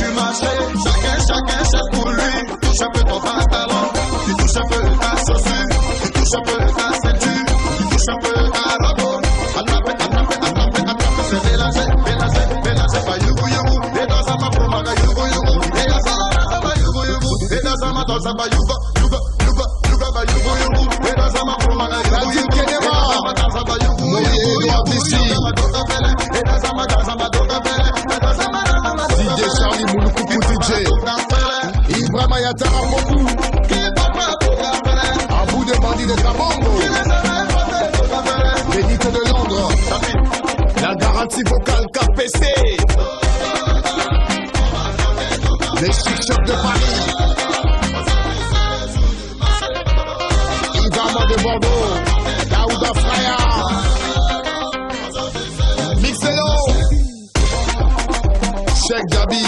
du marché. Chacun c'est pour lui. Touche un peu ton pantalon, tu touches un peu ta chaussure, tu touches un peu ta ceinture, tu touches un peu ta robe. Attrape, c'est mélangé, pas yugu, et dans sa ma promaga yugu, et dans sa ma yugu, et dans sa ma danse ba yugu, ba yugu, et dans sa ma promaga yugu, et dans sa ma danse ba yugu, et dans sa ma danse ba DJ Charlie Mouloukou DJ Ibrahima Yatara Mokou à bout de bandits de Kabango Bénite de Londres la garantie vocale KPC les chic-chocs de Paris Ibrahima de Bordeaux Daouda Fraya Mixelo Cheikh Gabi